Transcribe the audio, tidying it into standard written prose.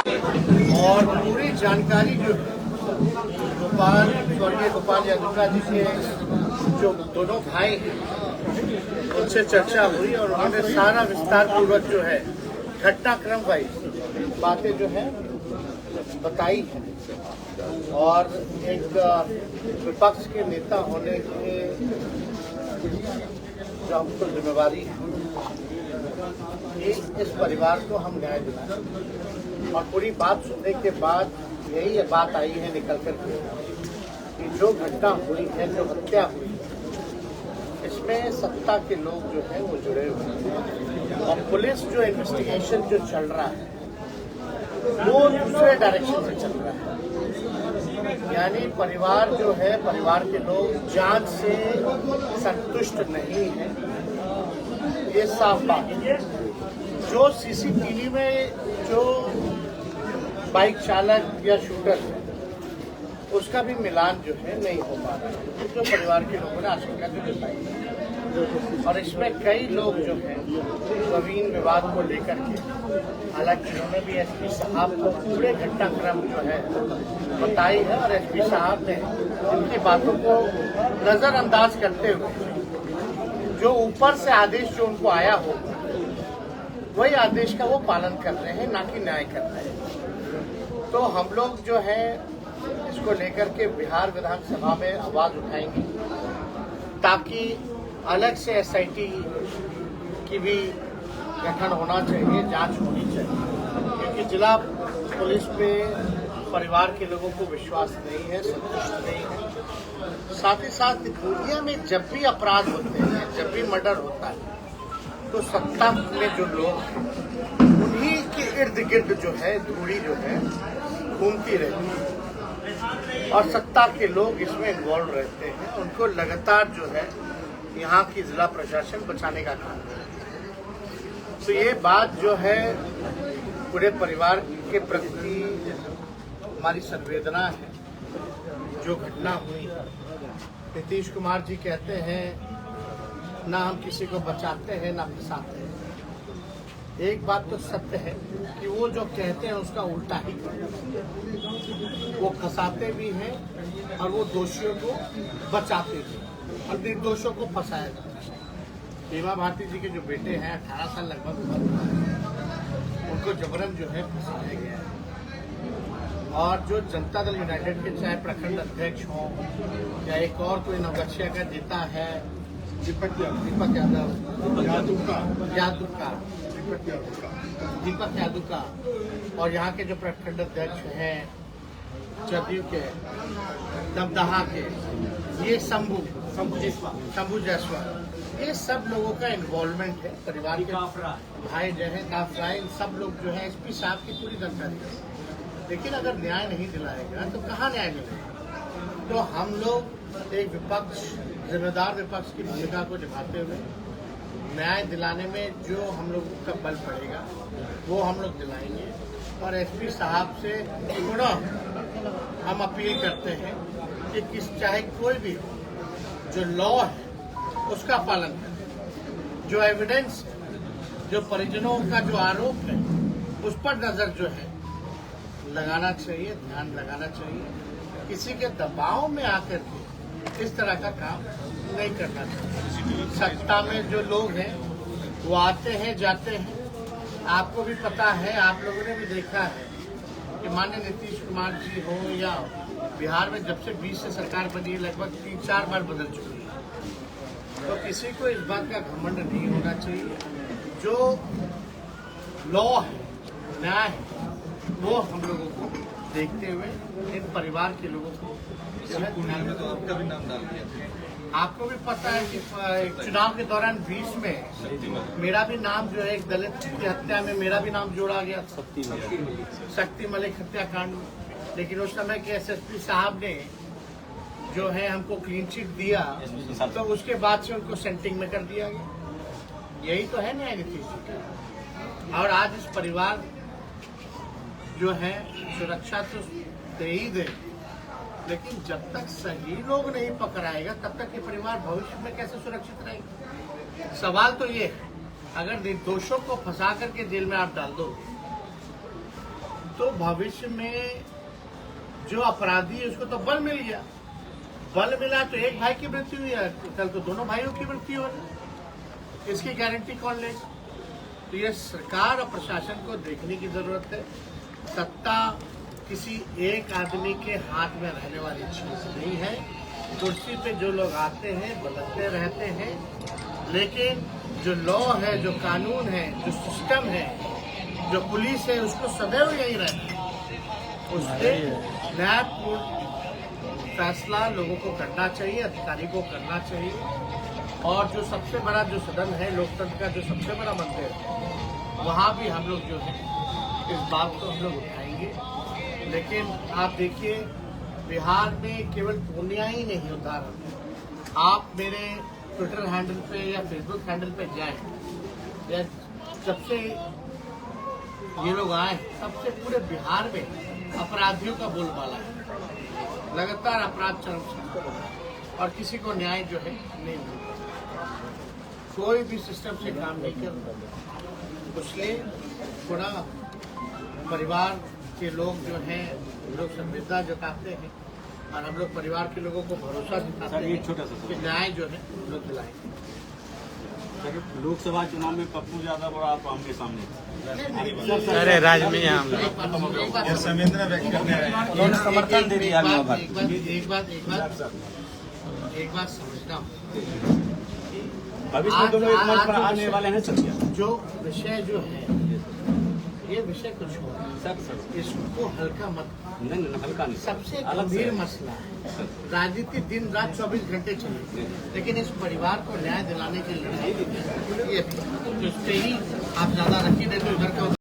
और पूरी जानकारी जो स्वर्गीय गोपाल यादुका जी के जो दोनों भाई हैं उनसे चर्चा हुई और उन्होंने सारा विस्तार पूर्वक जो है घटनाक्रम वाइज बातें जो है बताई है। और एक विपक्ष के नेता होने के जो हमको जिम्मेवारी है इस परिवार को हम न्याय दिलाएं। और पूरी बात सुनने के बाद यही बात आई है निकल कर के कि जो घटना हुई है, जो हत्या हुई है, इसमें सत्ता के लोग जो है वो जुड़े हुए हैं। और पुलिस जो इन्वेस्टिगेशन जो चल रहा है वो दूसरे डायरेक्शन से चल रहा है। यानी परिवार जो है, परिवार के लोग जांच से संतुष्ट नहीं है, ये साफ बात है। जो सीसीटीवी में जो बाइक चालक या शूटर है उसका भी मिलान जो है नहीं हो पा रहा है, जो परिवार के लोगों ने आशंका जो जताई है। और इसमें कई लोग जो है जमीन विवाद को लेकर के, हालांकि उन्होंने भी एसपी साहब को पूरे घटनाक्रम जो है बताई है और एसपी साहब ने उनकी बातों को नजरअंदाज करते हुए जो ऊपर से आदेश जो उनको आया हो वही आदेश का वो पालन कर रहे हैं, ना कि न्याय कर रहे हैं। तो हम लोग जो है इसको लेकर के बिहार विधानसभा में आवाज उठाएंगे ताकि अलग से एसआईटी की भी गठन होना चाहिए, जांच होनी चाहिए। क्योंकि जिला पुलिस पे परिवार के लोगों को विश्वास नहीं है, संतुष्ट नहीं है। साथ ही साथ दुनिया में जब भी अपराध होते हैं, जब भी मर्डर होता है, तो सत्ता में जो लोग हैं उन्हीं के इर्द गिर्द जो है धूड़ी जो है घूमती रहती है और सत्ता के लोग इसमें इन्वॉल्व रहते हैं। उनको लगातार जो है यहाँ की जिला प्रशासन बचाने का काम है। तो ये बात जो है पूरे परिवार के प्रति हमारी संवेदना है। जो घटना हुई, नीतीश कुमार जी कहते हैं ना हम किसी को बचाते हैं ना फंसाते हैं। एक बात तो सत्य है कि वो जो कहते हैं उसका उल्टा ही करते हैं। वो फंसाते भी हैं और वो दोषियों को बचाते भी हैं और निर्दोषों को फंसाया जाता है। हेमा भारती जी के जो बेटे हैं 18 साल लगभग उम्र हुआ है, उनको जबरन जो है फंसाया गया है। और जो जनता दल यूनाइटेड के चाहे प्रखंड अध्यक्ष हों या एक और कोई नवगछिया का नेता है दीपक यादव का और यहाँ के जो प्रखंड अध्यक्ष हैं जदयू के दमदहा के, ये शंभू जायसवाल, ये सब लोगों का इन्वॉल्वमेंट है। परिवार के भाई जो है काफराय, इन सब लोग जो है एसपी साहब की पूरी जानकारी है। लेकिन अगर न्याय नहीं दिलाएगा तो कहाँ न्याय मिलेगा? तो हम लोग एक विपक्ष, जिम्मेदार विपक्ष की भूमिका को निभाते हुए न्याय दिलाने में जो हम लोगों का बल पड़ेगा वो हम लोग दिलाएंगे। और एसपी साहब से पुनः हम अपील करते हैं कि चाहे कोई भी हो, जो लॉ है उसका पालन करें। जो एविडेंस, जो परिजनों का जो आरोप है उस पर नजर जो है लगाना चाहिए, ध्यान लगाना चाहिए। किसी के दबाव में आकर के इस तरह का काम नहीं करना चाहिए। सत्ता में जो लोग हैं वो आते हैं जाते हैं। आपको भी पता है, आप लोगों ने भी देखा है कि माननीय नीतीश कुमार जी हो या बिहार में जब से 20 से सरकार बनी है लगभग 3-4 बार बदल चुकी है। तो किसी को इस बात का घमंड नहीं होना चाहिए। जो लॉ है, न्याय है, वो हम लोगों को देखते हुए इन परिवार के लोगों को में तो आपका भी नाम डाल दिया। आपको भी पता है कि चुनाव के दौरान 20 में मेरा भी नाम जो है एक दलित की हत्या में मेरा भी नाम जोड़ा गया, शक्ति मलिक हत्याकांड। लेकिन उस समय के एसएसपी साहब ने जो है हमको क्लीन चिट दिया, तो उसके बाद से उनको सेंटिंग में कर दिया गया। यही तो है न्याय नीतीश जी। और आज इस परिवार जो है सुरक्षा तो दे ही दे, लेकिन जब तक सही लोग नहीं पकड़ाएगा तब तक ये परिवार भविष्य में कैसे सुरक्षित रहेगा? सवाल तो ये है, अगर निर्दोषों को फंसा करके जेल में आप डाल दो तो भविष्य में जो अपराधी है उसको तो बल मिल गया, बल मिला तो एक भाई की मृत्यु हुई है, कल तो दोनों भाइयों की मृत्यु हो, इसकी गारंटी कौन लेगा? तो ये सरकार और प्रशासन को देखने की जरूरत है। सत्ता किसी एक आदमी के हाथ में रहने वाली चीज नहीं है। कुर्सी पे जो लोग आते हैं बदलते रहते हैं, लेकिन जो लॉ है, जो कानून है, जो सिस्टम है, जो पुलिस है, उसको सदैव यही रहना है। उसके न्यायपूर्ण फैसला लोगों को करना चाहिए, अधिकारी को करना चाहिए। और जो सबसे बड़ा जो सदन है लोकतंत्र का, जो सबसे बड़ा मंदिर है, वहाँ भी हम लोग जो है इस बात को हम लोग उठाएंगे। लेकिन आप देखिए, बिहार में केवल पूर्णिया ही नहीं उदाहरण, आप मेरे ट्विटर हैंडल पे या फेसबुक हैंडल पे जाएं, या जब से ये लोग आए तब से पूरे बिहार में अपराधियों का बोलबाला है। लगातार अपराध चरम सीमा पर और किसी को न्याय जो है नहीं मिलता, कोई भी सिस्टम से काम नहीं कर। इसलिए थोड़ा परिवार के लोग जो हैं, लोग संवेदना जताते हैं और हम लोग परिवार के लोगों को भरोसा दिखाते हैं कि न्याय जो है लोग दिलाएंगे। लोकसभा चुनाव में पप्पू यादव और आप आमने सामने, अरे राज में संवेदना व्यक्त करने आए, समर्थन दे दिया। एक बात समझना, भविष्य में दोनों एक मंच पर आने वाले हैं। सर, जो विषय जो है, ये विषय कुछ हो, इसको हल्का मत, नहीं हल्का नहीं, सबसे गंभीर मसला है। राजनीति दिन रात 24 घंटे चली, लेकिन इस परिवार को न्याय दिलाने की लड़ाई ये, तो इससे ही आप ज्यादा रखी नहीं तो इधर का